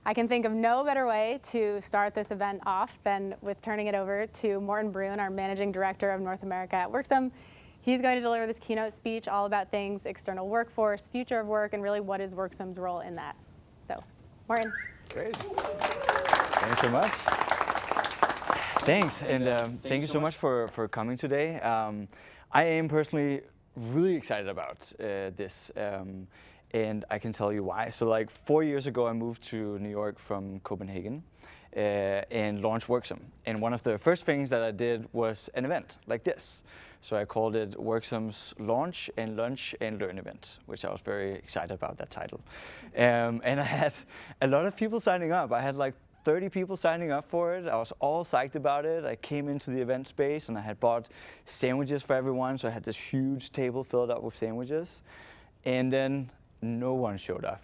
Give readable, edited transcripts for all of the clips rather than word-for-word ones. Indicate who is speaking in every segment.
Speaker 1: I can think of no better way to start this event off than with turning it over to Morten Bruun, our Managing Director of North America at Worksome. He's going to deliver this keynote speech all about things external workforce, future of work, and really what is Worksome's role in that. So, Morten.
Speaker 2: Great. Thanks so much. Thanks, and thank you so much for coming today. I am personally really excited about this. And I can tell you why. So like 4 years ago, I moved to New York from Copenhagen and launched Worksome. And one of the first things that I did was an event like this. So I called it Worksome's Launch and Lunch and Learn event, which I was very excited about that title. And I had a lot of people signing up. I had like 30 people signing up for it. I was all psyched about it. I came into the event space and I had bought sandwiches for everyone. So I had this huge table filled up with sandwiches. And then no one showed up.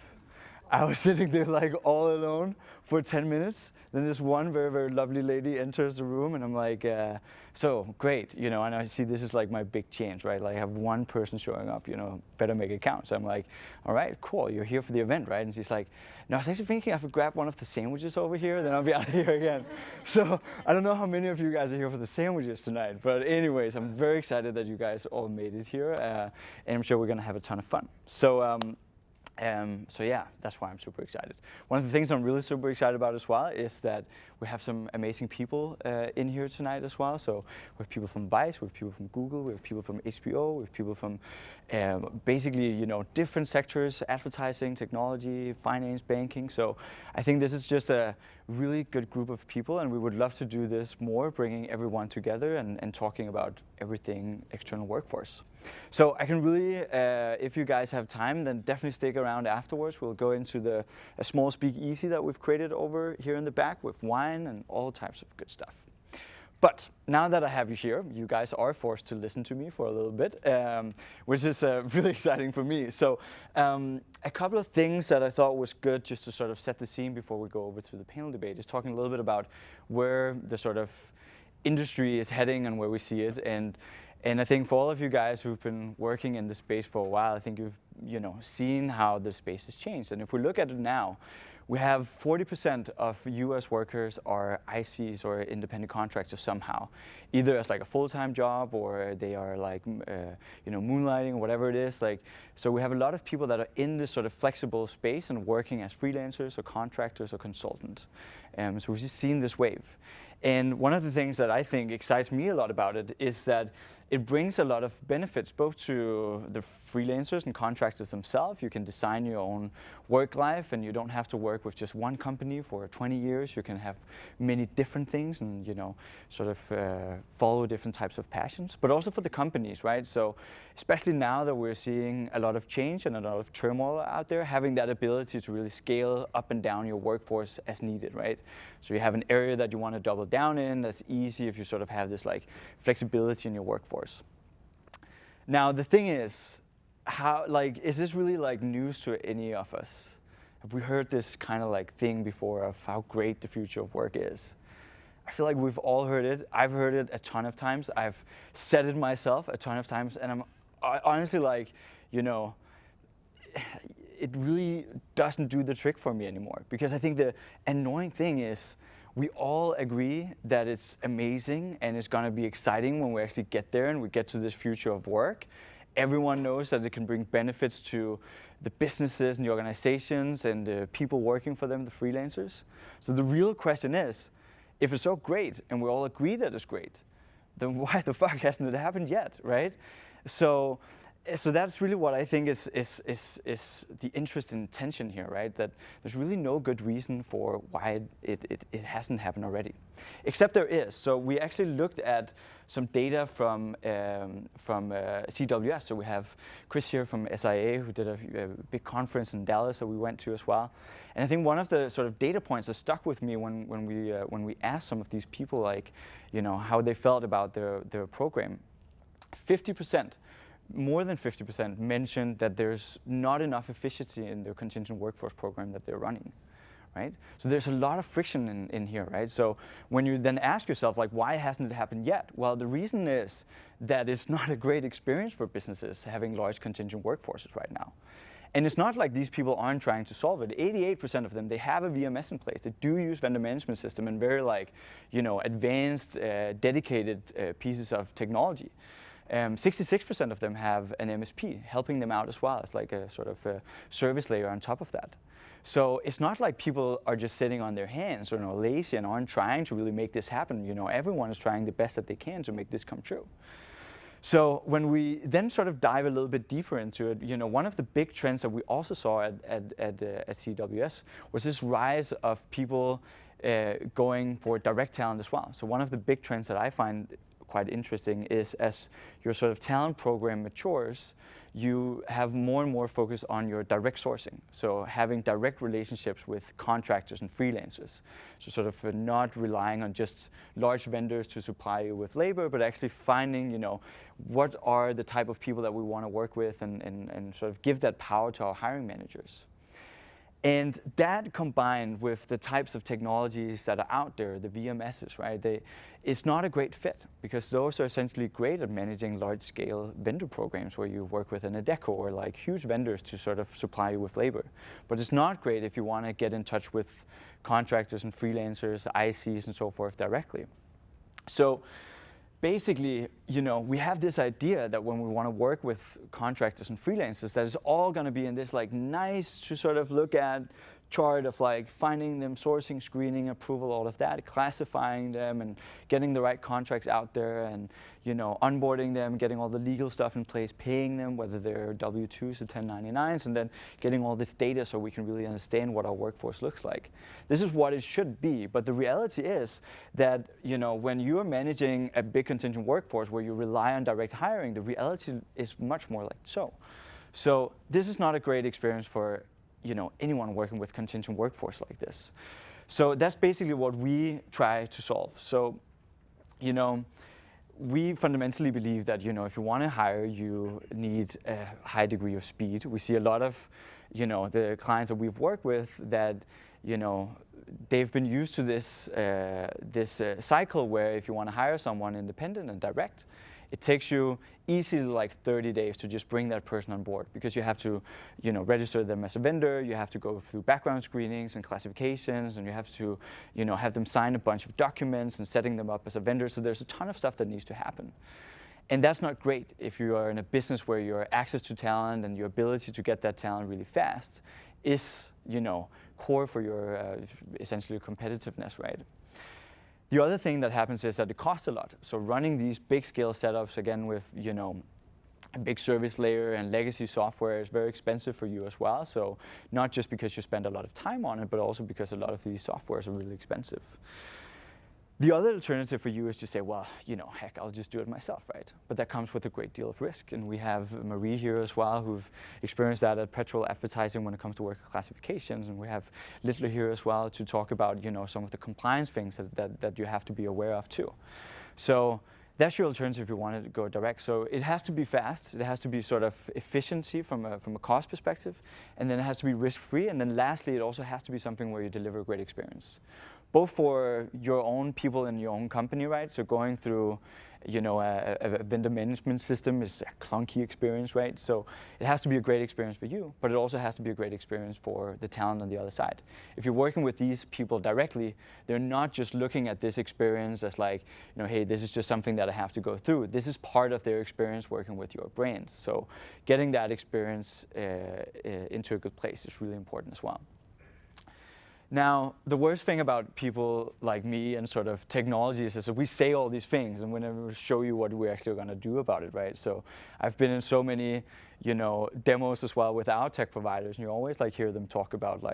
Speaker 2: I was sitting there like all alone for 10 minutes. Then this one very, very lovely lady enters the room and I'm like, so great, you know, and I see this is like my big chance, right? Like I have one person showing up, you know, better make it count. So I'm like, all right, cool, you're here for the event, right? And she's like, no, I was actually thinking I could grab one of the sandwiches over here, then I'll be out of here again. So I don't know how many of you guys are here for the sandwiches tonight, but anyways, I'm very excited that you guys all made it here, and I'm sure we're gonna have a ton of fun. So yeah, that's why I'm super excited. One of the things I'm really super excited about as well is that we have some amazing people in here tonight as well. So we have people from Vice, we have people from Google, we have people from HBO, we have people from basically, you know, different sectors, advertising, technology, finance, banking. So I think this is just a really good group of people and we would love to do this more, bringing everyone together and talking about everything external workforce. So I can really, if you guys have time, then definitely stick around afterwards. We'll go into a small speakeasy that we've created over here in the back with wine and all types of good stuff. But now that I have you here, you guys are forced to listen to me for a little bit, which is really exciting for me. So a couple of things that I thought was good just to sort of set the scene before we go over to the panel debate is talking a little bit about where the sort of industry is heading and where we see it. And I think for all of you guys who've been working in the space for a while, I think you've seen how the space has changed. And if we look at it now, we have 40% of US workers are ICs or independent contractors somehow, either as like a full-time job or they are like, moonlighting, whatever it is. Like, so we have a lot of people that are in this sort of flexible space and working as freelancers or contractors or consultants. So we've just seen this wave. And one of the things that I think excites me a lot about it is that it brings a lot of benefits both to the freelancers and contractors themselves. You can design your own work life and you don't have to work with just one company for 20 years. You can have many different things and, sort of follow different types of passions, but also for the companies, right? So especially now that we're seeing a lot of change and a lot of turmoil out there, having that ability to really scale up and down your workforce as needed, right? So you have an area that you want to double down in, that's easy if you sort of have this like flexibility in your workforce. Now the thing is, is this really like news to any of us? Have we heard this kind of like thing before of how great the future of work is? I feel like we've all heard it. I've heard it a ton of times. I've said it myself a ton of times, and I'm honestly like, it really doesn't do the trick for me anymore, because I think the annoying thing is we all agree that it's amazing and it's going to be exciting when we actually get there and we get to this future of work. Everyone knows that it can bring benefits to the businesses and the organizations and the people working for them, the freelancers. So the real question is, if it's so great and we all agree that it's great, then why the fuck hasn't it happened yet, right? So that's really what I think is the interest and tension here, right? That there's really no good reason for why it hasn't happened already, except there is. So we actually looked at some data from CWS. So we have Chris here from SIA who did a big conference in Dallas that we went to as well. And I think one of the sort of data points that stuck with me when we asked some of these people, like, how they felt about their program, 50%. More than 50% mentioned that there's not enough efficiency in their contingent workforce program that they're running, right? So there's a lot of friction in here, right? So when you then ask yourself, like, why hasn't it happened yet? Well, the reason is that it's not a great experience for businesses having large contingent workforces right now. And it's not like these people aren't trying to solve it. 88% of them, they have a VMS in place. They do use vendor management system and very advanced, dedicated pieces of technology. 66% of them have an MSP helping them out as well. It's like a sort of a service layer on top of that. So it's not like people are just sitting on their hands or lazy and aren't trying to really make this happen. Everyone is trying the best that they can to make this come true. So when we then sort of dive a little bit deeper into it, one of the big trends that we also saw at CWS was this rise of people going for direct talent as well. So one of the big trends that I find quite interesting is as your sort of talent program matures, you have more and more focus on your direct sourcing. So having direct relationships with contractors and freelancers. So sort of not relying on just large vendors to supply you with labor, but actually finding, what are the type of people that we want to work with and sort of give that power to our hiring managers. And that combined with the types of technologies that are out there, the VMSs, right? It's not a great fit because those are essentially great at managing large-scale vendor programs where you work with an Adecco or like huge vendors to sort of supply you with labor. But it's not great if you want to get in touch with contractors and freelancers, ICs and so forth directly. So basically, we have this idea that when we want to work with contractors and freelancers, that it's all going to be in this nice to sort of look at chart of finding them, sourcing, screening, approval, all of that, classifying them and getting the right contracts out there and, onboarding them, getting all the legal stuff in place, paying them, whether they're W-2s or 1099s, and then getting all this data so we can really understand what our workforce looks like. This is what it should be, but the reality is that, when you're managing a big contingent workforce where you rely on direct hiring, the reality is much more like so. So this is not a great experience for anyone working with contingent workforce like this. So that's basically what we try to solve. So, we fundamentally believe that, if you want to hire, you need a high degree of speed. We see a lot of, the clients that we've worked with that, they've been used to this, cycle where if you want to hire someone independent and direct, it takes you easily 30 days to just bring that person on board because you have to, register them as a vendor, you have to go through background screenings and classifications, and you have to, have them sign a bunch of documents and setting them up as a vendor. So there's a ton of stuff that needs to happen. And that's not great if you are in a business where your access to talent and your ability to get that talent really fast is, core for your essentially competitiveness, right? The other thing that happens is that it costs a lot. So running these big scale setups, again, with a big service layer and legacy software is very expensive for you as well. So not just because you spend a lot of time on it, but also because a lot of these softwares are really expensive. The other alternative for you is to say, well, heck, I'll just do it myself, right? But that comes with a great deal of risk. And we have Marie here as well, who've experienced that at Petrol advertising when it comes to worker classifications. And we have Littler here as well to talk about, some of the compliance things that you have to be aware of too. So that's your alternative if you want to go direct. So it has to be fast. It has to be sort of efficiency from a cost perspective. And then it has to be risk-free. And then lastly, it also has to be something where you deliver a great experience, both for your own people in your own company, right? So going through, a vendor management system is a clunky experience, right? So it has to be a great experience for you, but it also has to be a great experience for the talent on the other side. If you're working with these people directly, they're not just looking at this experience as hey, this is just something that I have to go through. This is part of their experience working with your brand. So getting that experience into a good place is really important as well. Now, the worst thing about people like me and sort of technologies is that we say all these things and we never show you what we're actually going to do about it, right? So I've been in so many, demos as well with our tech providers, and you always hear them talk about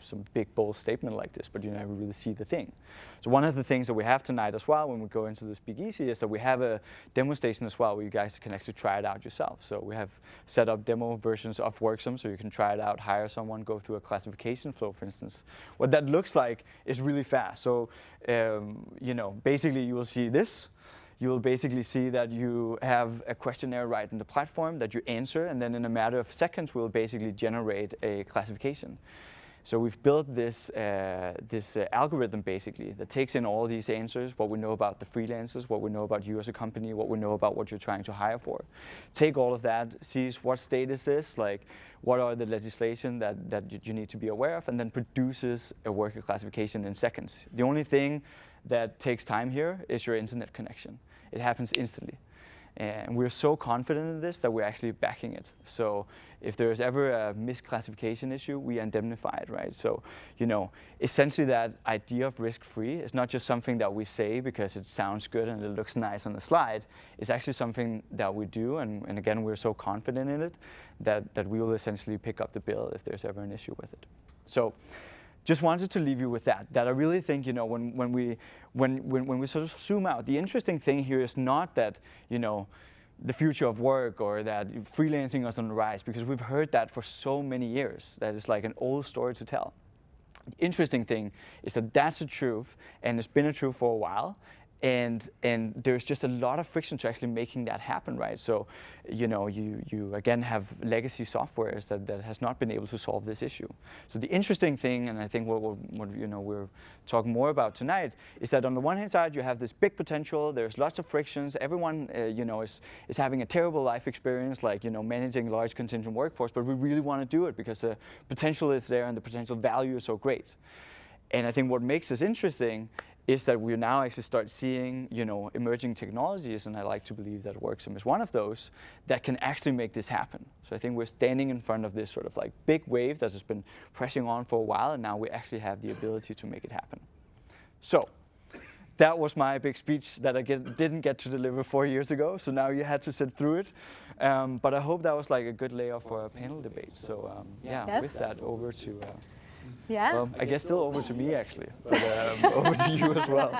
Speaker 2: some big bold statement like this, but you never really see the thing. So one of the things that we have tonight as well when we go into this Big Easy is that we have a demo station as well where you guys can actually try it out yourself. So we have set up demo versions of Worksome so you can try it out, hire someone, go through a classification flow, for instance. What that looks like is really fast. So, basically you will see this. You will basically see that you have a questionnaire right in the platform that you answer, and then in a matter of seconds, we'll basically generate a classification. So we've built this algorithm basically that takes in all these answers, what we know about the freelancers, what we know about you as a company, what we know about what you're trying to hire for. Take all of that, sees what state is this, like what are the legislation that you need to be aware of, and then produces a worker classification in seconds. The only thing that takes time here is your internet connection. It happens instantly. And we're so confident in this that we're actually backing it. So if there's ever a misclassification issue, we indemnify it, right? So, essentially that idea of risk-free is not just something that we say because it sounds good and it looks nice on the slide. It's actually something that we do, and again, we're so confident in it that we will essentially pick up the bill if there's ever an issue with it. So, just wanted to leave you with that I really think, when we sort of zoom out, the interesting thing here is not that, the future of work or that freelancing is on the rise, because we've heard that for so many years. That is like an old story to tell. The interesting thing is that that's the truth, and it's been a truth for a while. And there's just a lot of friction to actually making that happen, right? So, you again have legacy softwares that has not been able to solve this issue. So the interesting thing, and I think what we're talking more about tonight, is that on the one hand side you have this big potential. There's lots of frictions. Everyone, is having a terrible life experience, like managing a large contingent workforce. But we really want to do it because the potential is there and the potential value is so great. And I think what makes this interesting is that we now actually start seeing, emerging technologies, and I like to believe that Worksome is one of those, that can actually make this happen. So I think we're standing in front of this sort of like big wave that has been pressing on for a while, and now we actually have the ability to make it happen. So that was my big speech that I didn't get to deliver 4 years ago, so now you had to sit through it. But I hope that was like a good layoff for a panel debate. So
Speaker 1: Yes.
Speaker 2: With that, over to...
Speaker 1: Yeah.
Speaker 2: Well, I guess still over to me, actually, but over to you as well.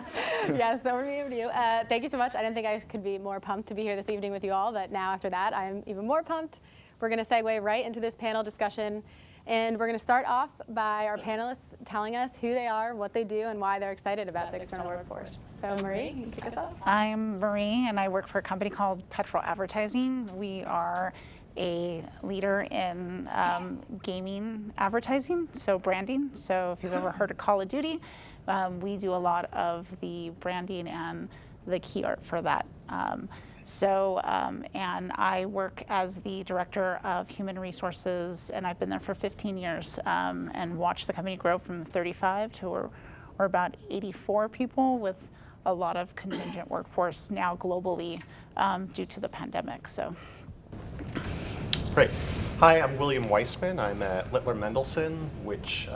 Speaker 1: Yes, over to you. Thank you so much. I didn't think I could be more pumped to be here this evening with you all, but now after that, I'm even more pumped. We're going to segue right into this panel discussion, and we're going to start off by our panelists telling us who they are, what they do, and why they're excited about the external workforce. So Marie, you can kick us off.
Speaker 3: I'm Marie, and I work for a company called Petrol Advertising. We are a leader in gaming advertising, so branding. So if you've ever heard of Call of Duty, we do a lot of the branding and the key art for that. And I work as the director of human resources, and I've been there for 15 years and watched the company grow from 35 to we're about 84 people, with a lot of contingent workforce now globally due to the pandemic. So.
Speaker 4: Great. Hi, I'm William Weissman. I'm at Littler Mendelson, which,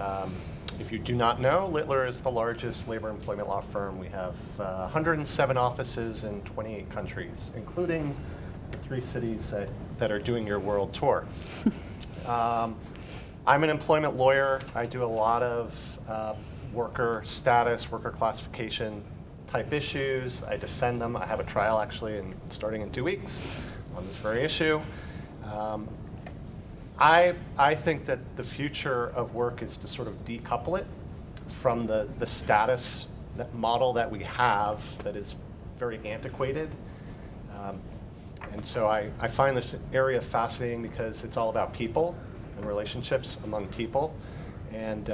Speaker 4: if you do not know, Littler is the largest labor employment law firm. We have 107 offices in 28 countries, including the 3 cities that are doing your world tour. I'm an employment lawyer. I do a lot of worker status, worker classification type issues. I defend them. I have a trial actually starting in 2 weeks on this very issue. I think that the future of work is to sort of decouple it from the status model that we have that is very antiquated. And so I find this area fascinating because it's all about people and relationships among people. And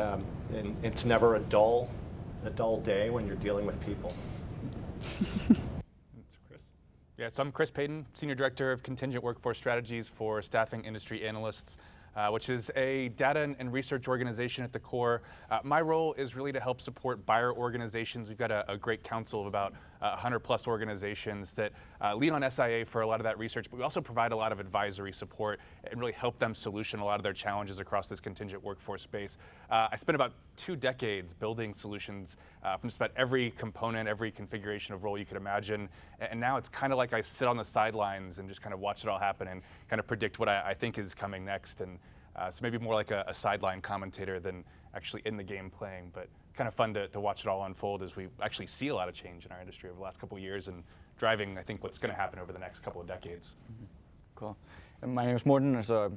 Speaker 4: it's never a dull day when you're dealing with people.
Speaker 5: Yeah, so I'm Chris Paden, Senior Director of Contingent Workforce Strategies for Staffing Industry Analysts, which is a data and research organization at the core. My role is really to help support buyer organizations. We've got a great council of about 100 plus organizations that lean on SIA for a lot of that research, but we also provide a lot of advisory support and really help them solution a lot of their challenges across this contingent workforce space. I spent about 2 decades building solutions from just about every component, every configuration of role you could imagine. And now it's kind of like I sit on the sidelines and just kind of watch it all happen and kind of predict what I think is coming next. And so maybe more like a sideline commentator than actually in the game playing, but kind of fun to watch it all unfold as we actually see a lot of change in our industry over the last couple of years and driving, I think, what's going to happen over the next couple of decades.
Speaker 2: Mm-hmm. Cool. And my name is Morten, so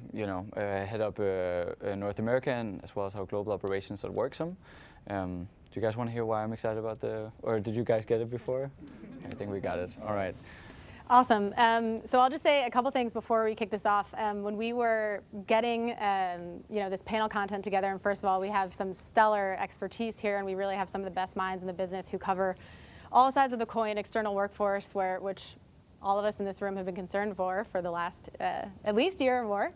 Speaker 2: head up North America and as well as our global operations at Worksome. Do you guys want to hear why I'm excited about or did you guys get it before? I think we got it. All right.
Speaker 1: Awesome. So I'll just say a couple things before we kick this off. When we were getting this panel content together, and first of all, we have some stellar expertise here, and we really have some of the best minds in the business who cover all sides of the coin, external workforce, which all of us in this room have been concerned for the last at least year or more.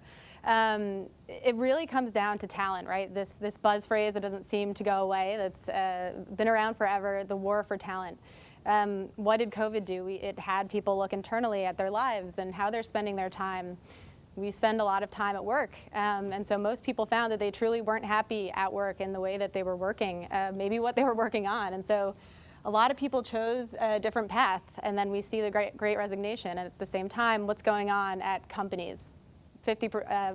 Speaker 1: It really comes down to talent, right? This buzz phrase that doesn't seem to go away, that's been around forever, the war for talent. What did COVID do? It had people look internally at their lives and how they're spending their time. We spend a lot of time at work, and so most people found that they truly weren't happy at work in the way that they were working, maybe what they were working on. And so a lot of people chose a different path, and then we see the great resignation. And at the same time, what's going on at companies?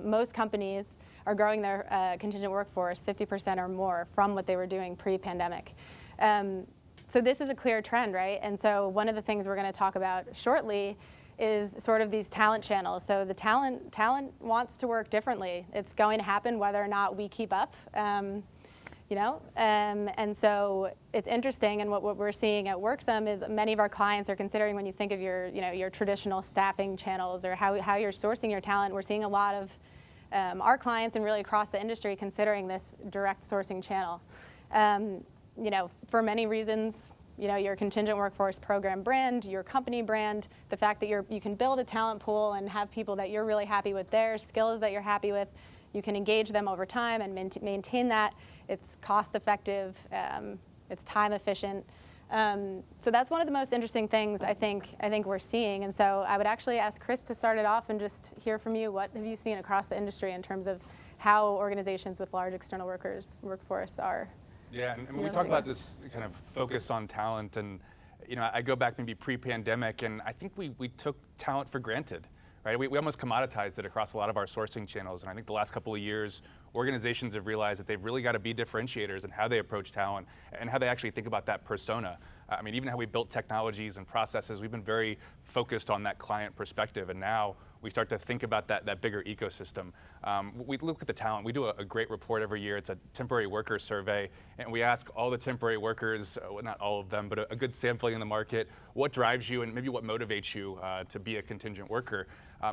Speaker 1: Most companies are growing their contingent workforce 50% or more from what they were doing pre-pandemic. So this is a clear trend, right? And so one of the things we're going to talk about shortly is sort of these talent channels. So the talent wants to work differently. It's going to happen whether or not we keep up, and so it's interesting. And what we're seeing at Worksome is many of our clients are considering, when you think of your traditional staffing channels or how you're sourcing your talent, we're seeing a lot of our clients and really across the industry considering this direct sourcing channel. For many reasons, your contingent workforce program brand, your company brand, the fact that you can build a talent pool and have people that you're really happy with, their skills that you're happy with, you can engage them over time and maintain that. It's cost effective, it's time efficient. So that's one of the most interesting things I think we're seeing. And so I would actually ask Chris to start it off and just hear from you. What have you seen across the industry in terms of how organizations with large external workforce are?
Speaker 5: Yeah, and we talk about this kind of focus on talent, and I go back maybe pre-pandemic, and I think we took talent for granted, right? We almost commoditized it across a lot of our sourcing channels, and I think the last couple of years, organizations have realized that they've really got to be differentiators in how they approach talent and how they actually think about that persona. Even how we built technologies and processes, we've been very focused on that client perspective, and now we start to think about that bigger ecosystem. We look at the talent. We do a great report every year. It's a temporary worker survey, and we ask all the temporary workers, not all of them, but a good sampling in the market, what drives you and maybe what motivates you to be a contingent worker.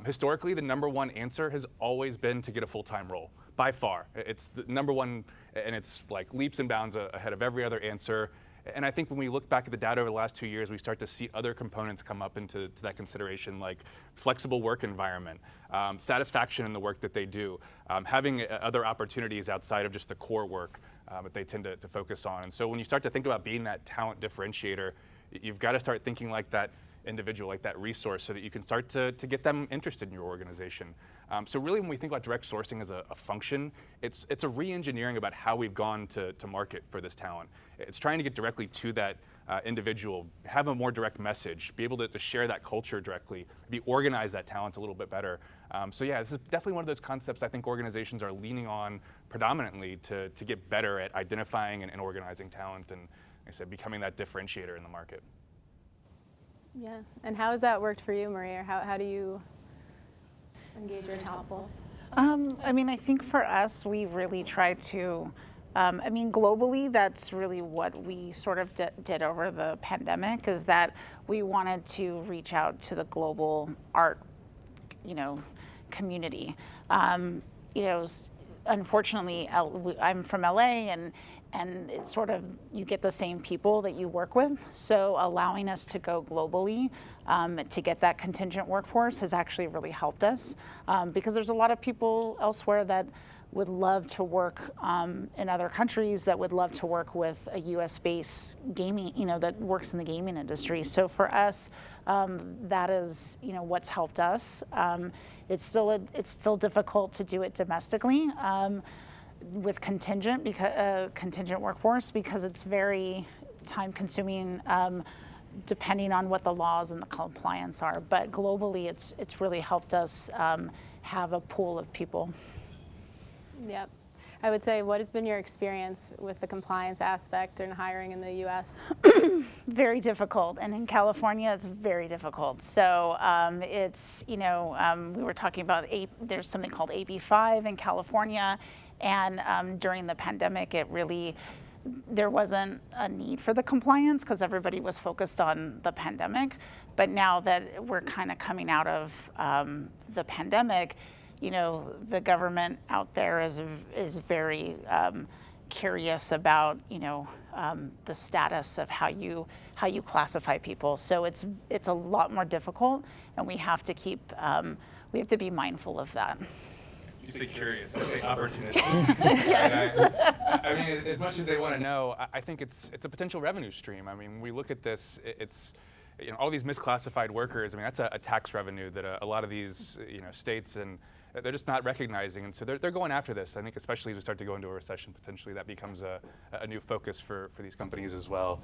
Speaker 5: Historically, the number one answer has always been to get a full-time role, by far. It's the number one, and it's like leaps and bounds ahead of every other answer. And I think when we look back at the data over the last 2 years, we start to see other components come up into that consideration, like flexible work environment, satisfaction in the work that they do, having other opportunities outside of just the core work that they tend to focus on. And so when you start to think about being that talent differentiator, you've got to start thinking like that individual, like that resource, so that you can start to get them interested in your organization. So really, when we think about direct sourcing as a function, it's a re-engineering about how we've gone to market for this talent. It's trying to get directly to that individual, have a more direct message, be able to share that culture directly, organize that talent a little bit better. So yeah, this is definitely one of those concepts I think organizations are leaning on predominantly to get better at identifying and organizing talent, and like I said, becoming that differentiator in the market.
Speaker 1: Yeah, and how has that worked for you, Maria? How do you engage your talent pool?
Speaker 3: I think for us, we really try to, globally, that's really what we sort of did over the pandemic, is that we wanted to reach out to the global art, community. Unfortunately, I'm from LA, and it's sort of, you get the same people that you work with. So allowing us to go globally to get that contingent workforce has actually really helped us, because there's a lot of people elsewhere that would love to work in other countries, that would love to work with a US-based gaming, that works in the gaming industry. So for us, that is, what's helped us. It's still difficult to do it domestically with contingent workforce, because it's very time-consuming, depending on what the laws and the compliance are. But globally, it's really helped us have a pool of people.
Speaker 1: Yep. I would say, what has been your experience with the compliance aspect and hiring in the U.S.?
Speaker 3: Very difficult, and in California, it's very difficult. So it's, we were talking about, there's something called AB5 in California, and during the pandemic, there wasn't a need for the compliance because everybody was focused on the pandemic. But now that we're kind of coming out of the pandemic, the government out there is very curious about the status of how you classify people. So it's a lot more difficult, and we have to be mindful of that.
Speaker 5: You say curious, I say opportunistic. I mean, as much as they want to know, I think it's a potential revenue stream. I mean, when we look at this, it's all these misclassified workers. I mean, that's a tax revenue that a lot of these states and they're just not recognizing, and so they're going after this. I think especially as we start to go into a recession, potentially that becomes a new focus for these companies as well.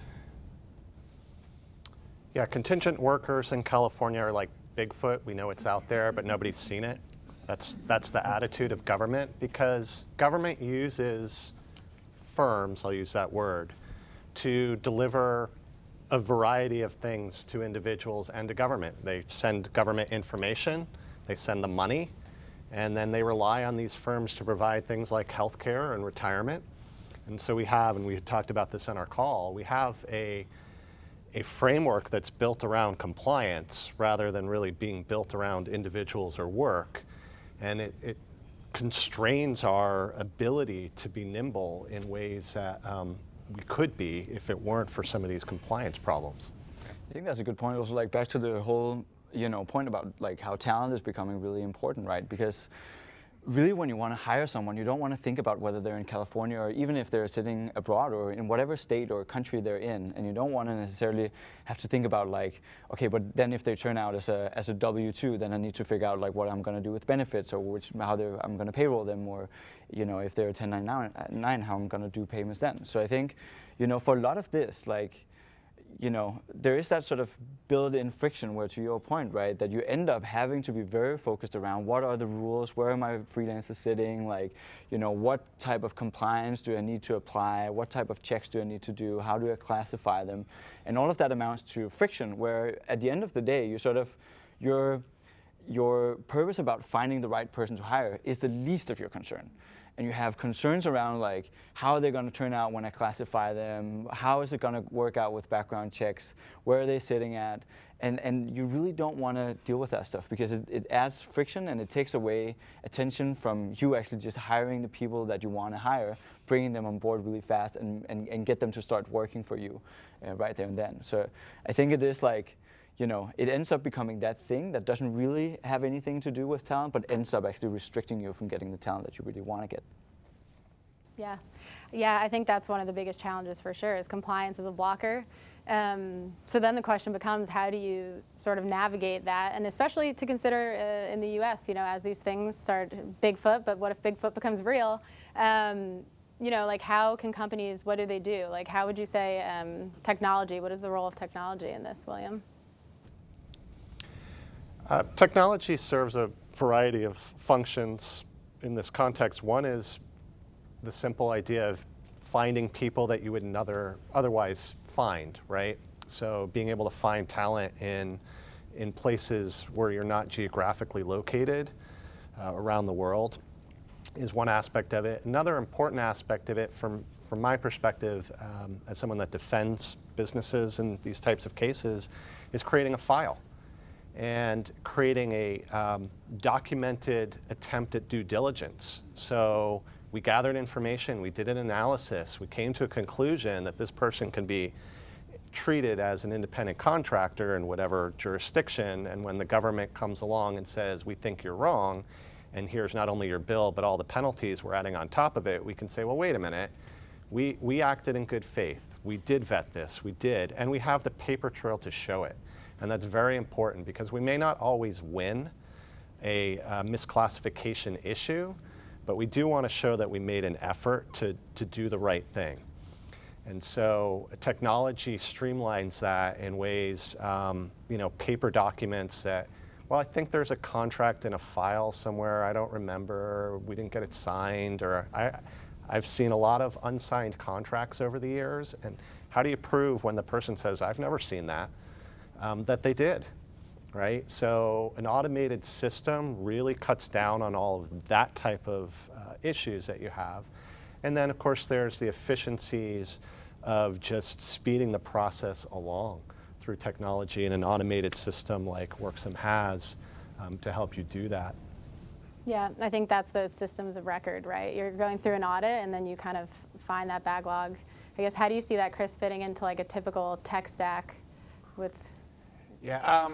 Speaker 4: Yeah, contingent workers in California are like Bigfoot. We know it's out there, but nobody's seen it. That's the attitude of government, because government uses firms, I'll use that word, to deliver a variety of things to individuals and to government. They send government information, they send the money, and then they rely on these firms to provide things like healthcare and retirement. And so we have, and we had talked about this on our call, we have a framework that's built around compliance rather than really being built around individuals or work. And it constrains our ability to be nimble in ways that we could be if it weren't for some of these compliance problems.
Speaker 2: I think that's a good point. Also, like back to the whole, point about like how talent is becoming really important, right? Because really, when you want to hire someone, you don't want to think about whether they're in California or even if they're sitting abroad or in whatever state or country they're in. And you don't want to necessarily have to think about like, okay, but then if they turn out as a W-2, then I need to figure out like what I'm going to do with benefits or how I'm going to payroll them, or if they're a 1099, how I'm going to do payments then. So I think, for a lot of this, like, there is that sort of built-in friction where, to your point, right, that you end up having to be very focused around what are the rules, where are my freelancers sitting, like, what type of compliance do I need to apply, what type of checks do I need to do, how do I classify them, and all of that amounts to friction where at the end of the day, you sort of, your purpose about finding the right person to hire is the least of your concern. And you have concerns around like how are they going to turn out when I classify them, how is it going to work out with background checks, where are they sitting at, and you really don't want to deal with that stuff because it adds friction and it takes away attention from you actually just hiring the people that you want to hire, bringing them on board really fast and get them to start working for you right there and then. So I think it is like, it ends up becoming that thing that doesn't really have anything to do with talent, but ends up actually restricting you from getting the talent that you really want to get.
Speaker 1: Yeah, I think that's one of the biggest challenges for sure, is compliance as a blocker. So then the question becomes, how do you sort of navigate that? And especially to consider in the US, as these things start Bigfoot, but what if Bigfoot becomes real? Like how can companies, what do they do? Like how would you say technology, what is the role of technology in this, William?
Speaker 4: Technology serves a variety of functions in this context. One is the simple idea of finding people that you would otherwise find, right? So being able to find talent in places where you're not geographically located around the world is one aspect of it. Another important aspect of it from my perspective as someone that defends businesses in these types of cases is creating a file and creating a documented attempt at due diligence. So we gathered information, we did an analysis, we came to a conclusion that this person can be treated as an independent contractor in whatever jurisdiction, and when the government comes along and says, we think you're wrong, and here's not only your bill, but all the penalties we're adding on top of it, we can say, well, wait a minute, we acted in good faith, we did vet this, we did, and we have the paper trail to show it. And that's very important because we may not always win a misclassification issue, but we do want to show that we made an effort to do the right thing. And so technology streamlines that in ways, paper documents that, well, I think there's a contract in a file somewhere, I don't remember, we didn't get it signed, or I've seen a lot of unsigned contracts over the years, and how do you prove when the person says, I've never seen that, that they did, right? So an automated system really cuts down on all of that type of issues that you have. And then, of course, there's the efficiencies of just speeding the process along through technology and an automated system like Worksome has to help you do that.
Speaker 1: Yeah, I think that's those systems of record, right? You're going through an audit and then you kind of find that backlog. I guess, how do you see that, Chris, fitting into like a typical tech stack with?
Speaker 5: Yeah,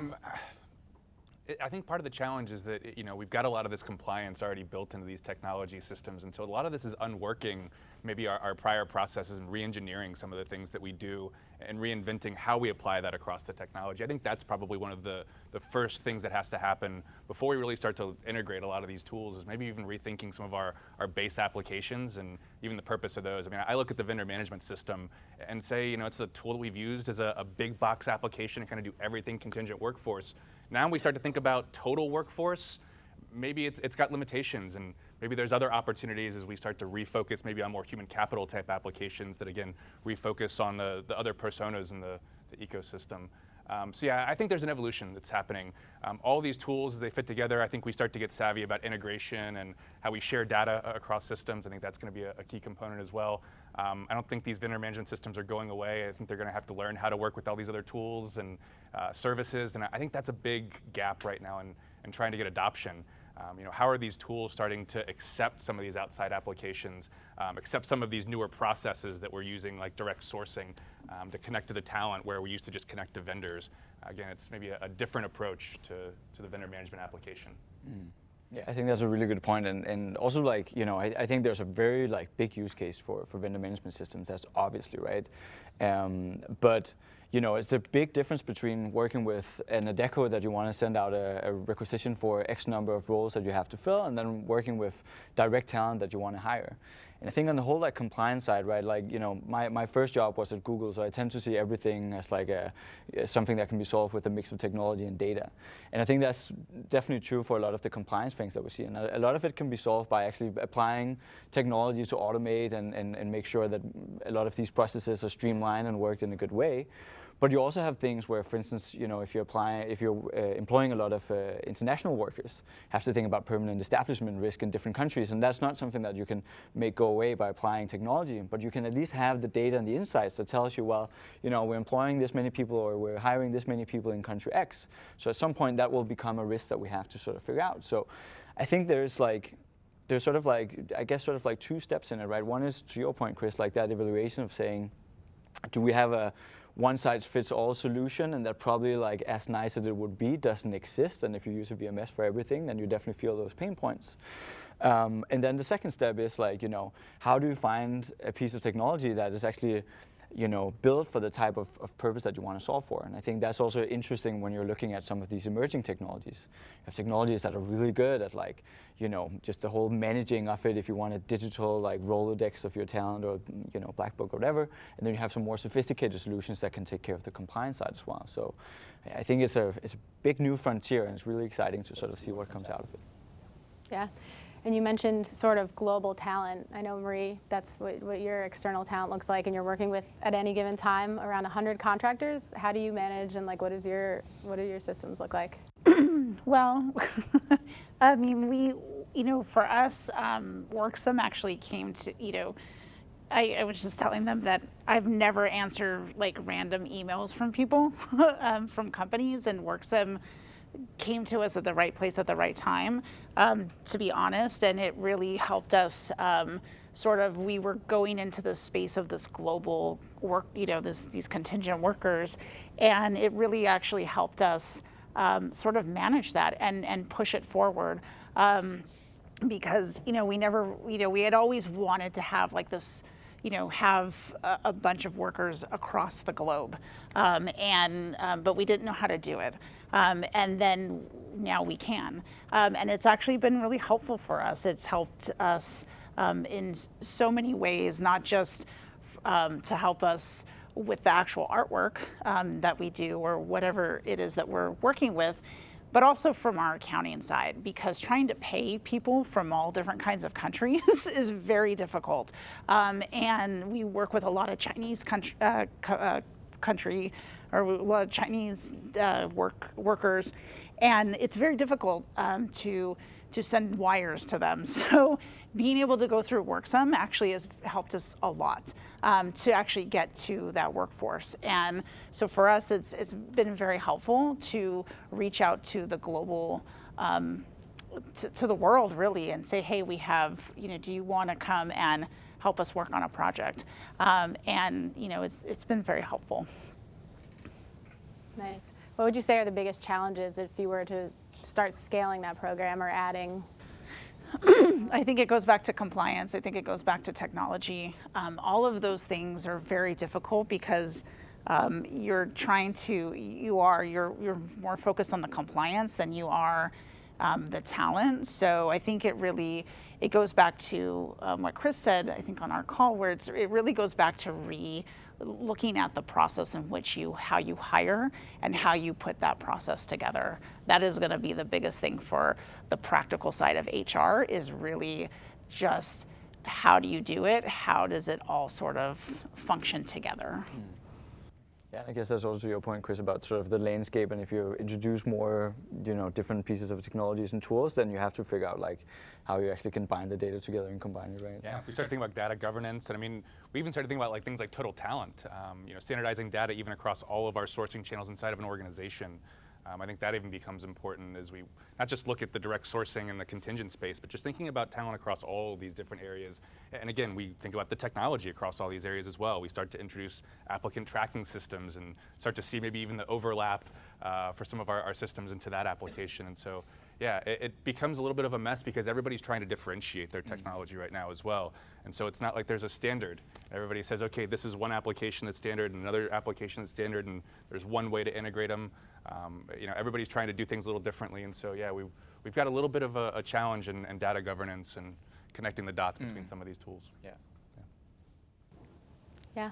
Speaker 5: I think part of the challenge is that we've got a lot of this compliance already built into these technology systems, and so a lot of this is unworking maybe our prior processes and re-engineering some of the things that we do and reinventing how we apply that across the technology. I think that's probably one of the first things that has to happen before we really start to integrate a lot of these tools, is maybe even rethinking some of our base applications and even the purpose of those. I mean, I look at the vendor management system and say, it's a tool that we've used as a big box application to kind of do everything contingent workforce. Now we start to think about total workforce, maybe it's got limitations, and maybe there's other opportunities as we start to refocus maybe on more human capital type applications that, again, refocus on the other personas in the ecosystem. So yeah, I think there's an evolution that's happening. All these tools, as they fit together, I think we start to get savvy about integration and how we share data across systems. I think that's going to be a key component as well. I don't think these vendor management systems are going away. I think they're going to have to learn how to work with all these other tools and services, and I think that's a big gap right now in trying to get adoption. How are these tools starting to accept some of these outside applications, accept some of these newer processes that we're using, like direct sourcing, to connect to the talent where we used to just connect to vendors. Again, it's maybe a different approach to the vendor management application.
Speaker 2: Yeah, I think that's a really good point, and also I think there's a very big use case for vendor management systems. That's obviously right, but it's a big difference between working with an Adecco that you want to send out a requisition for X number of roles that you have to fill, and then working with direct talent that you want to hire. And I think on the whole compliance side, right? My first job was at Google, so I tend to see everything as something that can be solved with a mix of technology and data. And I think that's definitely true for a lot of the compliance things that we see. And a lot of it can be solved by actually applying technology to automate and make sure that a lot of these processes are streamlined and worked in a good way. But you also have things where, for instance, if you're employing a lot of international workers, you have to think about permanent establishment risk in different countries, and that's not something that you can make go away by applying technology. But you can at least have the data and the insights that tells you, well, we're employing this many people or we're hiring this many people in country X. So at some point that will become a risk that we have to sort of figure out. So I think there's sort of two steps in it, right? One is, to your point, Chris, that evaluation of saying, do we have a one-size-fits-all solution, and that probably as nice as it would be doesn't exist, and if you use a VMS for everything, then you definitely feel those pain points. And then the second step is how do you find a piece of technology that is actually built for the type of purpose that you want to solve for. And I think that's also interesting when you're looking at some of these emerging technologies. You have technologies that are really good at just the whole managing of it, if you want a digital Rolodex of your talent or Black Book or whatever, and then you have some more sophisticated solutions that can take care of the compliance side as well. So I think it's a big new frontier, and it's really exciting to sort of see what comes out of it.
Speaker 1: Yeah. And you mentioned sort of global talent. I know, Marie, that's what your external talent looks like, and you're working with, at any given time, around 100 contractors. How do you manage, and what do your systems look like?
Speaker 3: Well, I mean, for us, Worksome actually came to, I was just telling them that I've never answered random emails from people, from companies, and Worksome came to us at the right place at the right time, to be honest, and it really helped us. We were going into the space of this global work, these contingent workers, and it really actually helped us sort of manage that and push it forward, because we had always wanted to have this. Have a bunch of workers across the globe, but we didn't know how to do it. And then now we can. And it's actually been really helpful for us. It's helped us in so many ways, not just to help us with the actual artwork that we do or whatever it is that we're working with, but also from our accounting side, because trying to pay people from all different kinds of countries is very difficult. And we work with a lot of Chinese country or a lot of Chinese workers, and it's very difficult to to send wires to them. So being able to go through Worksome actually has helped us a lot to actually get to that workforce. And so for us, it's been very helpful to reach out to the global, to the world really, and say, hey, we have, do you want to come and help us work on a project? And it's been very helpful.
Speaker 1: Nice. What would you say are the biggest challenges if you were to start scaling that program or adding?
Speaker 3: I think it goes back to compliance. I think it goes back to technology. All of those things are very difficult because you're more focused on the compliance than you are the talent. So I think it goes back to what Chris said, I think on our call, where it really goes back to looking at the process in which how you hire and how you put that process together. That is going to be the biggest thing for the practical side of HR, is really just how do you do it? How does it all sort of function together?
Speaker 2: Yeah, I guess that's also your point, Chris, about sort of the landscape, and if you introduce more, different pieces of technologies and tools, then you have to figure out like how you actually can bind the data together and combine it, right?
Speaker 5: Yeah, we started thinking about data governance, and I mean, we even started thinking about like things like total talent, standardizing data even across all of our sourcing channels inside of an organization. I think that even becomes important as we not just look at the direct sourcing and the contingent space, but just thinking about talent across all of these different areas. And again, we think about the technology across all these areas as well. We start to introduce applicant tracking systems and start to see maybe even the overlap for some of our systems into that application. And so, yeah, it becomes a little bit of a mess because everybody's trying to differentiate their technology right now as well. And so it's not like there's a standard. Everybody says, okay, this is one application that's standard and another application that's standard, and there's one way to integrate them. Everybody's trying to do things a little differently, and so yeah, we've got a little bit of a challenge in data governance and connecting the dots between some of these tools.
Speaker 1: Yeah,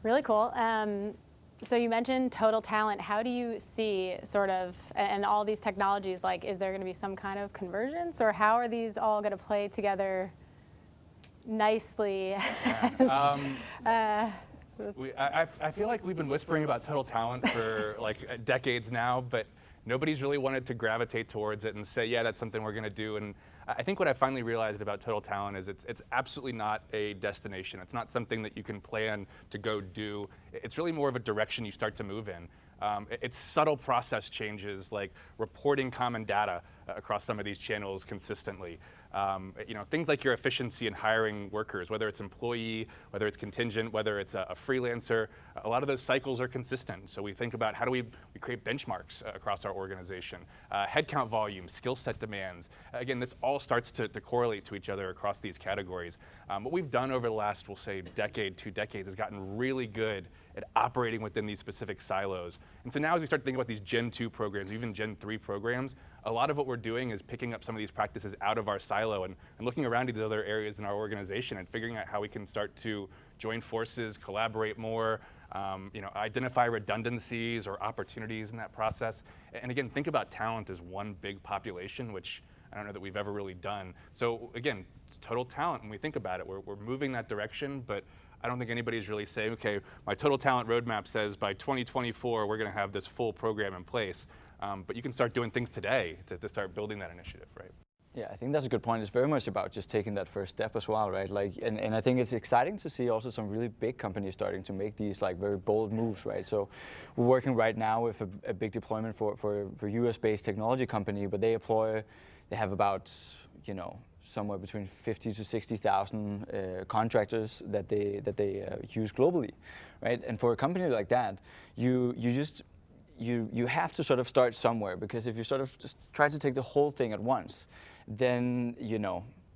Speaker 1: really cool. So you mentioned total talent. How do you see sort of, and all these technologies, like, is there going to be some kind of convergence, or how are these all going to play together nicely?
Speaker 5: I feel like we've been whispering about total talent for like decades now, but nobody's really wanted to gravitate towards it and say, yeah, that's something we're going to do. And I think what I finally realized about total talent is it's absolutely not a destination. It's not something that you can plan to go do. It's really more of a direction you start to move in. It's subtle process changes like reporting common data across some of these channels consistently. Things like your efficiency in hiring workers, whether it's employee, whether it's contingent, whether it's a freelancer, a lot of those cycles are consistent. So we think about how do we create benchmarks across our organization, headcount volume, skill set demands. Again, this all starts to correlate to each other across these categories. What we've done over the last, we'll say, decade, 2 decades, has gotten really good at operating within these specific silos. And so now as we start thinking about these Gen 2 programs, even Gen 3 programs, a lot of what we're doing is picking up some of these practices out of our silo and looking around at the other areas in our organization and figuring out how we can start to join forces, collaborate more, identify redundancies or opportunities in that process. And again, think about talent as one big population, which I don't know that we've ever really done. So again, it's total talent when we think about it. We're moving that direction, but I don't think anybody's really saying, okay, my total talent roadmap says by 2024, we're going to have this full program in place. But you can start doing things today to start building that initiative, right?
Speaker 2: Yeah, I think that's a good point. It's very much about just taking that first step as well, right? Like, and I think it's exciting to see also some really big companies starting to make these like very bold moves, right? So we're working right now with a big deployment for US-based technology company, but they have about, somewhere between 50 to 60,000 contractors that they use globally, right? And for a company like that, you have to sort of start somewhere, because if you sort of just try to take the whole thing at once, then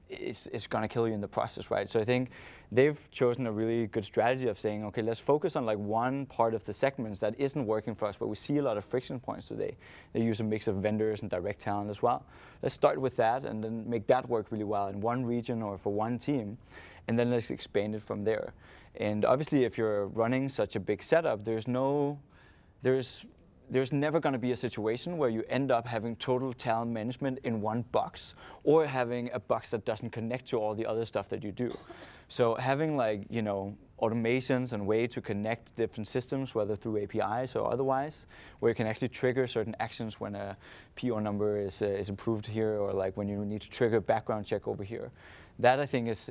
Speaker 2: it's going to kill you in the process, right? So I think they've chosen a really good strategy of saying, okay, let's focus on like one part of the segments that isn't working for us, but we see a lot of friction points today. They use a mix of vendors and direct talent as well. Let's start with that and then make that work really well in one region or for one team, and then let's expand it from there. And obviously, if you're running such a big setup, there's there's never going to be a situation where you end up having total talent management in one box, or having a box that doesn't connect to all the other stuff that you do. So having like, automations and way to connect different systems, whether through APIs or otherwise, where you can actually trigger certain actions when a PO number is approved here, or like when you need to trigger a background check over here. That I think is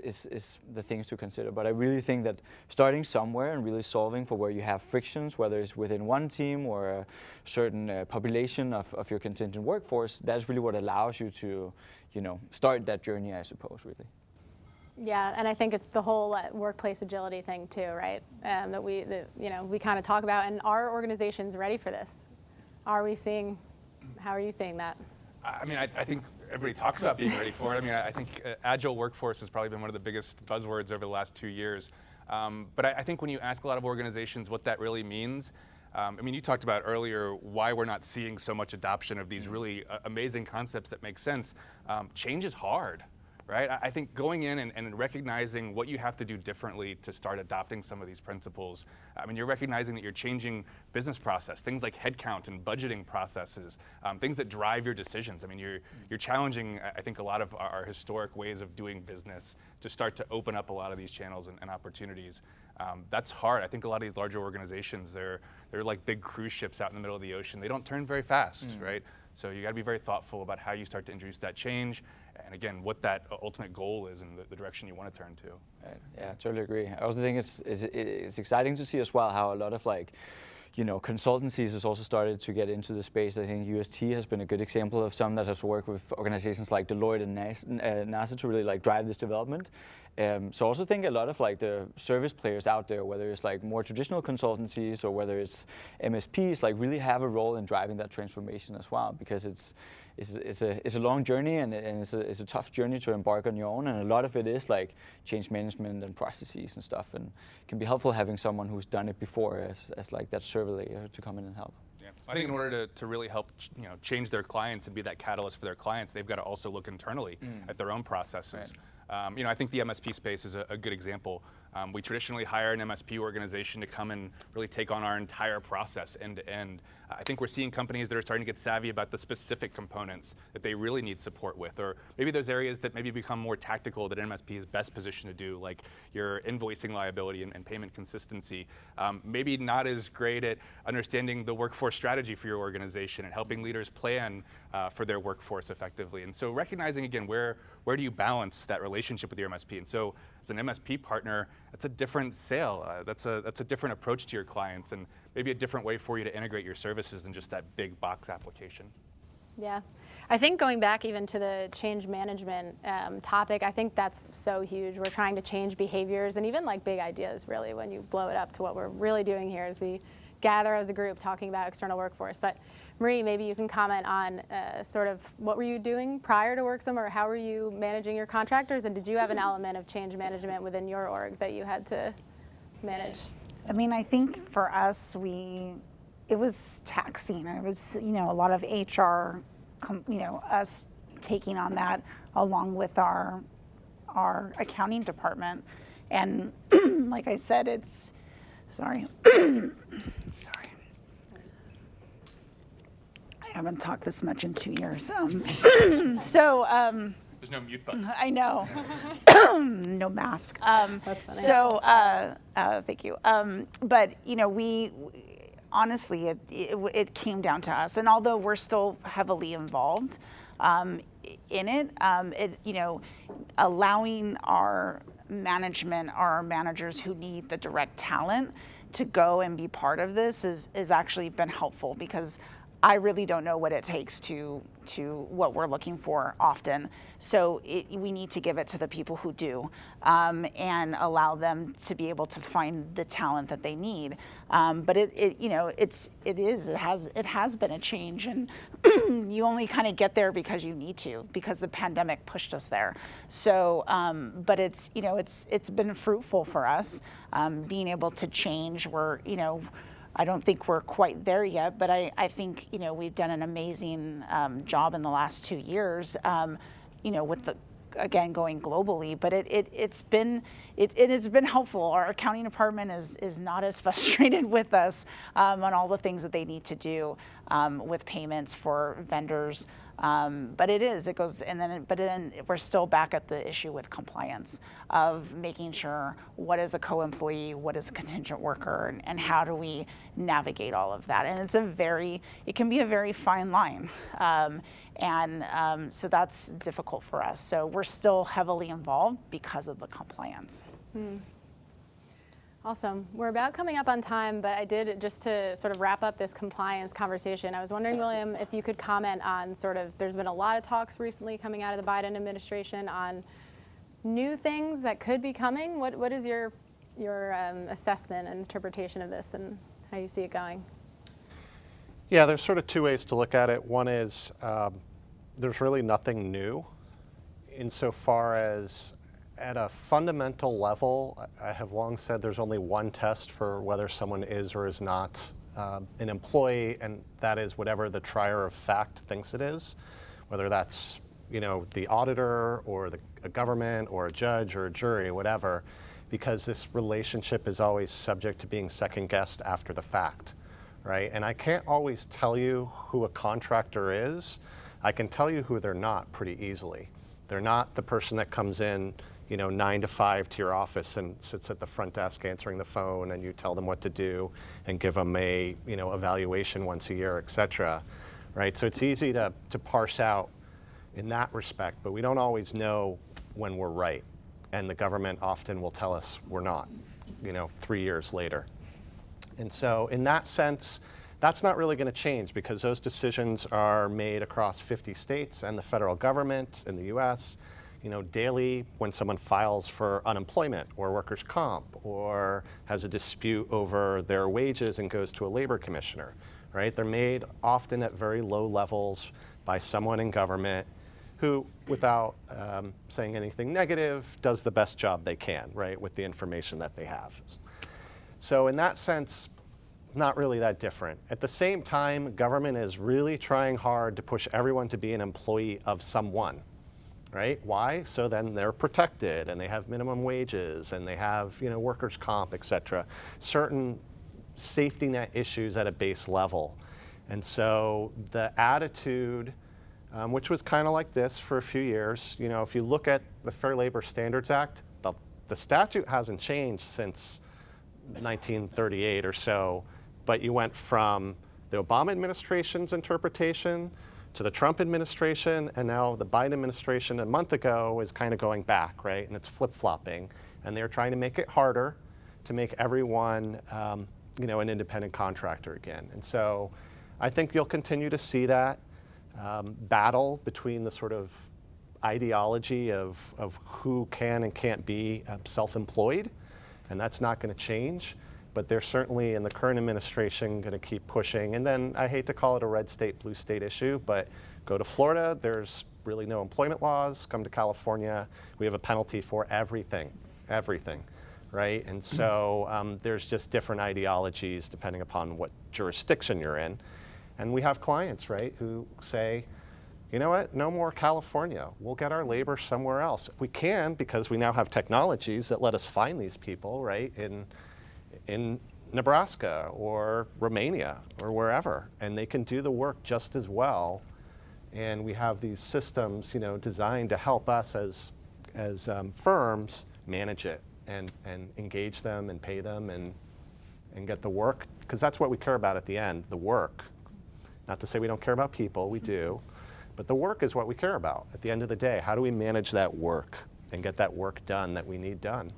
Speaker 2: the things to consider. But I really think that starting somewhere and really solving for where you have frictions, whether it's within one team or a certain population of your contingent workforce, that's really what allows you to, start that journey, I suppose, really.
Speaker 1: Yeah, and I think it's the whole workplace agility thing too, right? That we kind of talk about, and are organizations ready for this? How are you seeing that?
Speaker 5: I mean, I think everybody talks about being ready for it. I mean, I think agile workforce has probably been one of the biggest buzzwords over the last 2 years. But I think when you ask a lot of organizations what that really means, I mean, you talked about earlier why we're not seeing so much adoption of these really amazing concepts that make sense. Change is hard. Right? I think going in and recognizing what you have to do differently to start adopting some of these principles. I mean, you're recognizing that you're changing business process, things like headcount and budgeting processes, things that drive your decisions. I mean, you're challenging, I think, a lot of our historic ways of doing business to start to open up a lot of these channels and opportunities. That's hard. I think a lot of these larger organizations, they're like big cruise ships out in the middle of the ocean. They don't turn very fast, right? So you got to be very thoughtful about how you start to introduce that change, and again, what that ultimate goal is and the direction you want to turn to.
Speaker 2: Right. Yeah, I totally agree. I also think it's exciting to see as well how a lot of consultancies has also started to get into the space. I think UST has been a good example of some that has worked with organizations like Deloitte and NASA to really drive this development. So I also think a lot of the service players out there, whether it's more traditional consultancies or whether it's MSPs, really have a role in driving that transformation as well, because it's a long journey and it's a tough journey to embark on your own, and a lot of it is change management and processes and stuff, and it can be helpful having someone who's done it before as that server layer to come in and help.
Speaker 5: Yeah. I think in order to really help change their clients and be that catalyst for their clients, they've got to also look internally at their own processes. Right. I think the MSP space is a good example. We traditionally hire an MSP organization to come and really take on our entire process end to end. I think we're seeing companies that are starting to get savvy about the specific components that they really need support with, or maybe those areas that maybe become more tactical that an MSP is best positioned to do, like your invoicing liability and payment consistency. Maybe not as great at understanding the workforce strategy for your organization and helping leaders plan for their workforce effectively. And so recognizing, again, where do you balance that relationship with your MSP? And so as an MSP partner, that's a different sale. That's a different approach to your clients, and maybe a different way for you to integrate your services than just that big box application.
Speaker 1: Yeah, I think going back even to the change management topic, I think that's so huge. We're trying to change behaviors and even big ideas, really, when you blow it up to what we're really doing here as we gather as a group talking about external workforce. But Marie, maybe you can comment on sort of what were you doing prior to Worksome, or how were you managing your contractors, and did you have an element of change management within your org that you had to manage?
Speaker 3: I mean, I think for us, it was taxing. It was, a lot of HR, us taking on that along with our accounting department. And like I said, sorry. I haven't talked this much in 2 years.
Speaker 5: There's no mute button.
Speaker 3: I know. No mask.
Speaker 1: That's funny.
Speaker 3: So, thank you. But, we honestly, it came down to us. And although we're still heavily involved in it, allowing our management, our managers who need the direct talent to go and be part of this is actually been helpful, because I really don't know what it takes to what we're looking for often. So we need to give it to the people who do, and allow them to be able to find the talent that they need. But it has been a change, and you only kind of get there because you need to, because the pandemic pushed us there. So, but it's been fruitful for us, being able to change. I don't think we're quite there yet, but I think we've done an amazing job in the last 2 years, with again, going globally, but it's been helpful. Our accounting department is not as frustrated with us on all the things that they need to do with payments for vendors. But it goes, but then we're still back at the issue with compliance of making sure what is a co-employee, what is a contingent worker, and how do we navigate all of that. And it can be a very fine line. So that's difficult for us. So we're still heavily involved because of the compliance.
Speaker 1: Awesome. We're about coming up on time, but I did, just to sort of wrap up this compliance conversation, I was wondering, William, if you could comment on there's been a lot of talks recently coming out of the Biden administration on new things that could be coming. What is your assessment and interpretation of this and how you see it going?
Speaker 4: Yeah, there's sort of two ways to look at it. One is there's really nothing new insofar as at a fundamental level, I have long said there's only one test for whether someone is or is not an employee, and that is whatever the trier of fact thinks it is, whether that's the auditor or a government or a judge or a jury, whatever, because this relationship is always subject to being second-guessed after the fact, right? And I can't always tell you who a contractor is. I can tell you who they're not pretty easily. They're not the person that comes in 9 to 5 to your office and sits at the front desk answering the phone, and you tell them what to do and give them a evaluation once a year, et cetera, right? So it's easy to parse out in that respect, but we don't always know when we're right. And the government often will tell us we're not, 3 years later. And so in that sense, that's not really going to change because those decisions are made across 50 states and the federal government in the US. Daily when someone files for unemployment or workers' comp or has a dispute over their wages and goes to a labor commissioner, right? They're made often at very low levels by someone in government who, without saying anything negative, does the best job they can, right, with the information that they have. So in that sense, not really that different. At the same time, government is really trying hard to push everyone to be an employee of someone. Right? Why? So then they're protected and they have minimum wages and they have workers' comp, et cetera. Certain safety net issues at a base level. And so the attitude, which was kind of like this for a few years, if you look at the Fair Labor Standards Act, the statute hasn't changed since 1938 or so, but you went from the Obama administration's interpretation to the Trump administration, and now the Biden administration a month ago is kind of going back, right? And it's flip-flopping. And they're trying to make it harder to make everyone, an independent contractor again. And so I think you'll continue to see that battle between the sort of ideology of who can and can't be self-employed, and that's not going to change. But they're certainly, in the current administration, going to keep pushing. And then I hate to call it a red state, blue state issue, but go to Florida, there's really no employment laws. Come to California, we have a penalty for everything, right? And so there's just different ideologies depending upon what jurisdiction you're in. And we have clients, right, who say, you know what, no more California. We'll get our labor somewhere else. We can, because we now have technologies that let us find these people, right, in Nebraska or Romania or wherever, and they can do the work just as well. And we have these systems, designed to help us as firms manage it and engage them and pay them and get the work, because that's what we care about at the end, the work. Not to say we don't care about people, we do, but the work is what we care about at the end of the day. How do we manage that work and get that work done that we need done?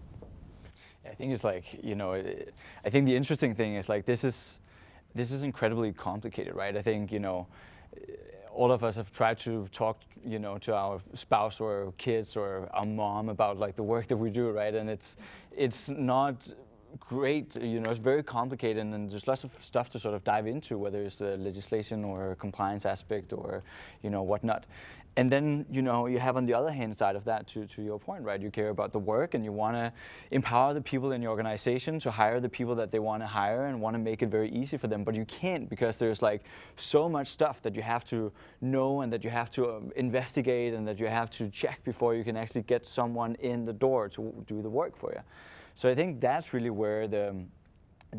Speaker 2: I think it's like, I think the interesting thing is like this is incredibly complicated, right? I think, all of us have tried to talk, to our spouse or kids or our mom about like the work that we do, right? And it's not great, it's very complicated, and there's lots of stuff to sort of dive into, whether it's the legislation or compliance aspect or, whatnot. And then, you know, you have on the other hand side of that, to your point, right? You care about the work and you want to empower the people in your organization to hire the people that they want to hire and want to make it very easy for them. But you can't, because there's like so much stuff that you have to know and that you have to investigate and that you have to check before you can actually get someone in the door to do the work for you. So I think that's really where the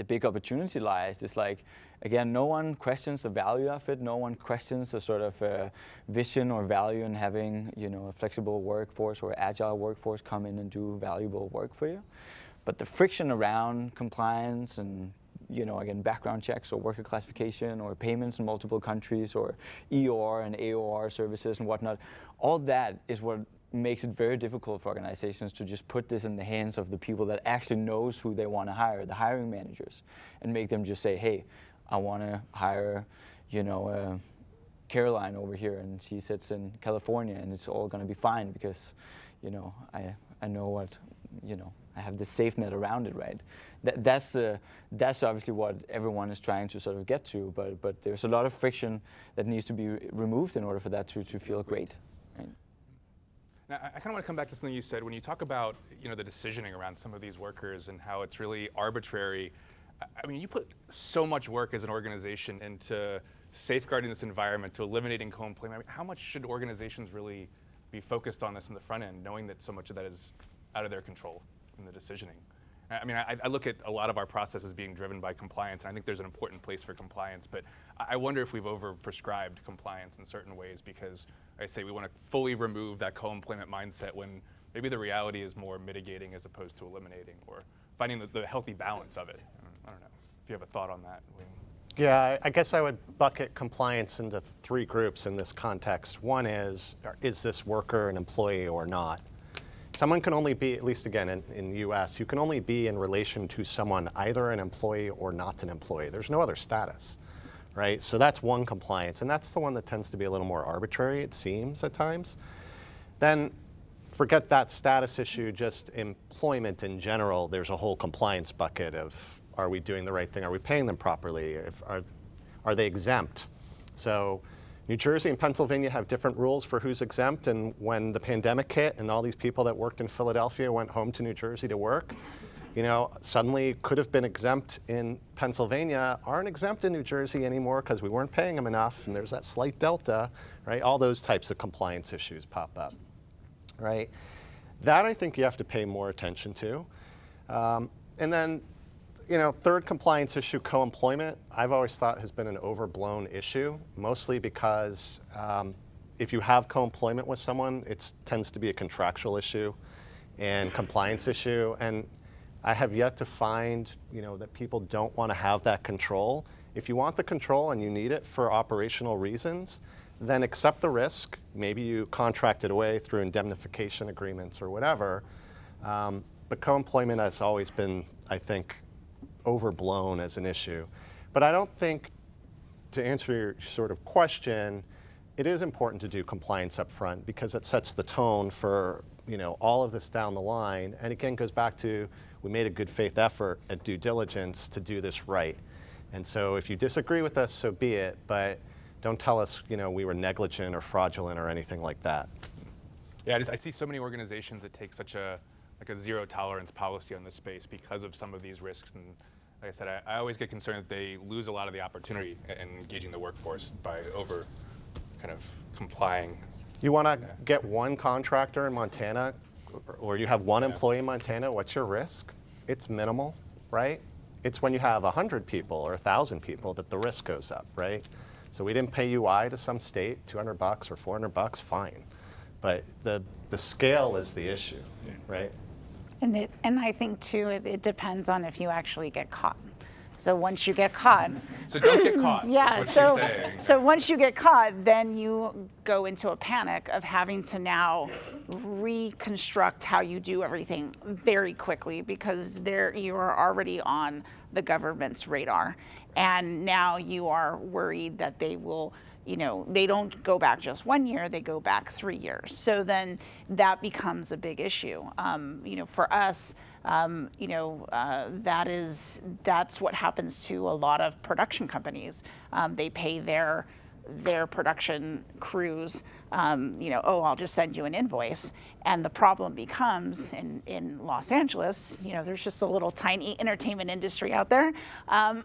Speaker 2: big opportunity lies. It's like, again, no one questions the value of it. No one questions the sort of vision or value in having, you know, a flexible workforce or agile workforce come in and do valuable work for you. But the friction around compliance and, you know, again, background checks or worker classification or payments in multiple countries or EOR and AOR services and whatnot, all that is what makes it very difficult for organizations to just put this in the hands of the people that actually knows who they want to hire, the hiring managers, and make them just say, hey, I want to hire, you know, Caroline over here, and she sits in California, and it's all going to be fine because, you know, I know what, you know, I have the safe net around it, right? That's obviously what everyone is trying to sort of get to, but there's a lot of friction that needs to be removed in order for that to feel great. Right?
Speaker 5: Now, I kind of want to come back to something you said when you talk about, you know, the decisioning around some of these workers and how it's really arbitrary. I mean, you put so much work as an organization into safeguarding this environment, to eliminating co-employment. I mean, how much should organizations really be focused on this in the front end, knowing that so much of that is out of their control in the decisioning? I mean, I look at a lot of our processes being driven by compliance, and I think there's an important place for compliance, but I wonder if we've over-prescribed compliance in certain ways because, I say, we want to fully remove that co-employment mindset when maybe the reality is more mitigating as opposed to eliminating, or finding the healthy balance of it. I don't know if you have a thought on that.
Speaker 4: Yeah, I guess I would bucket compliance into three groups in this context. One is this worker an employee or not? Someone can only be, at least again in the US, you can only be in relation to someone either an employee or not an employee. There's no other status, right? So that's one compliance, and that's the one that tends to be a little more arbitrary, it seems, at times. Then forget that status issue, just employment in general. There's a whole compliance bucket of, are we doing the right thing? Are we paying them properly? Are they exempt? So New Jersey and Pennsylvania have different rules for who's exempt, and when the pandemic hit and all these people that worked in Philadelphia went home to New Jersey to work, you know, suddenly could have been exempt in Pennsylvania, aren't exempt in New Jersey anymore because we weren't paying them enough, and there's that slight delta, right? All those types of compliance issues pop up, right? That I think you have to pay more attention to. And then, you know, third compliance issue, co-employment, I've always thought has been an overblown issue, mostly because if you have co-employment with someone, it tends to be a contractual issue and compliance issue. And I have yet to find, you know, that people don't want to have that control. If you want the control and you need it for operational reasons, then accept the risk. Maybe you contract it away through indemnification agreements or whatever. But co-employment has always been, I think, overblown as an issue. But I don't think, to answer your sort of question, it is important to do compliance up front because it sets the tone for, you know, all of this down the line. And again, goes back to, we made a good faith effort at due diligence to do this right. And so if you disagree with us, so be it, but don't tell us, you know, we were negligent or fraudulent or anything like that.
Speaker 5: Yeah, I see so many organizations that take such a zero tolerance policy on this space because of some of these risks. And like I said, I always get concerned that they lose a lot of the opportunity in engaging the workforce by over kind of complying.
Speaker 4: You want to get one contractor in Montana, or you have one employee in Montana, what's your risk? It's minimal, right? It's when you have 100 people or 1,000 people that the risk goes up, right? So we didn't pay UI to some state, $200 or $400, fine. But the scale is the issue, right?
Speaker 3: And I think too, it depends on if you actually get caught. So once you get caught.
Speaker 5: So don't get caught.
Speaker 3: Yeah.
Speaker 5: That's what you're saying.
Speaker 3: So once you get caught, then you go into a panic of having to now reconstruct how you do everything very quickly because you are already on the government's radar, and now you are worried that they will. You know, they don't go back just 1 year, they go back 3 years. So then that becomes a big issue. You know, for us, that's what happens to a lot of production companies. They pay their production crews oh, I'll just send you an invoice. And the problem becomes in Los Angeles, there's just a little tiny entertainment industry out there.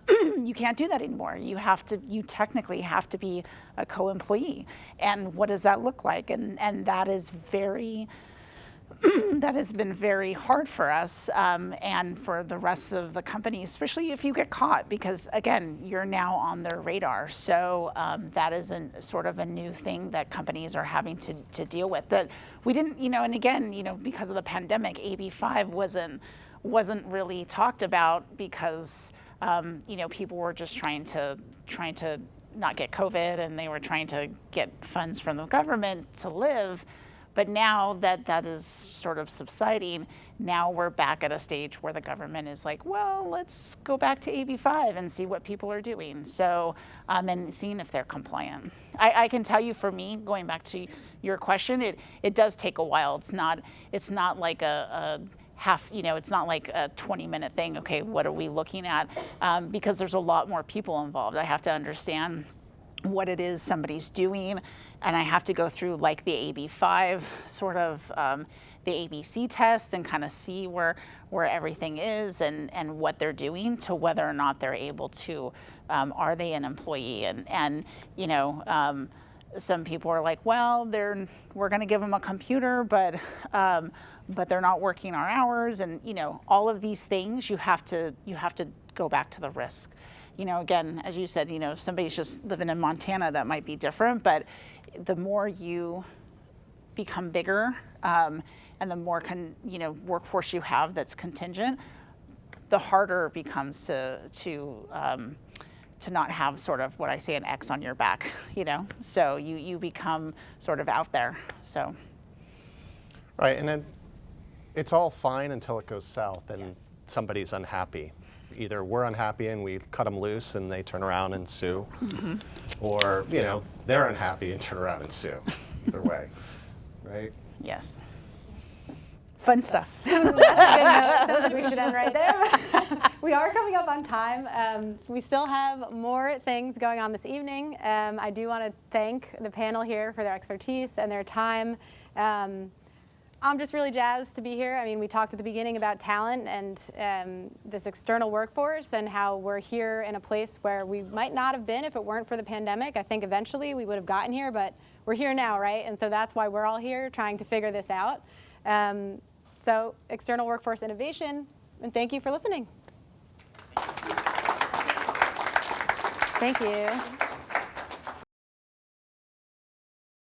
Speaker 3: You can't do that anymore. You technically have to be a co-employee. And what does that look like? And that is that has been very hard for us and for the rest of the company, especially if you get caught, because again, you're now on their radar. So that is sort of a new thing that companies are having to deal with that we didn't, and again, because of the pandemic, AB5 wasn't really talked about because, people were just trying to not get COVID, and they were trying to get funds from the government to live. But now that is sort of subsiding, now we're back at a stage where the government is like, well, let's go back to AB5 and see what people are doing. So, and seeing if they're compliant. I can tell you, for me, going back to your question, it does take a while. It's not like a half, it's not like a 20-minute thing. Okay, what are we looking at? Because there's a lot more people involved. I have to understand what it is somebody's doing, and I have to go through like the AB5 sort of the ABC test and kind of see where everything is and what they're doing to whether or not they're able to, are they an employee? And some people are like, well, we're going to give them a computer, but they're not working our hours, and all of these things you have to go back to the risk. Again, as you said, if somebody's just living in Montana, that might be different, but the more you become bigger and the more workforce you have that's contingent, the harder it becomes to not have sort of what I say, an X on your back, so you become sort of out there. So
Speaker 4: right, and then it's all fine until it goes south and
Speaker 3: Yes.
Speaker 4: somebody's unhappy. Either we're unhappy and we cut them loose and they turn around and sue, or they're unhappy and turn around and sue. Either way, right?
Speaker 3: yes, fun stuff.
Speaker 1: That's a good note. Sounds like we should end right there. We are coming up on time. We still have more things going on this evening. I do want to thank the panel here for their expertise and their time. I'm just really jazzed to be here. I mean, we talked at the beginning about talent and this external workforce and how we're here in a place where we might not have been if it weren't for the pandemic. I think eventually we would have gotten here, but we're here now, right? And so that's why we're all here trying to figure this out. So external workforce innovation, and thank you for listening. Thank you.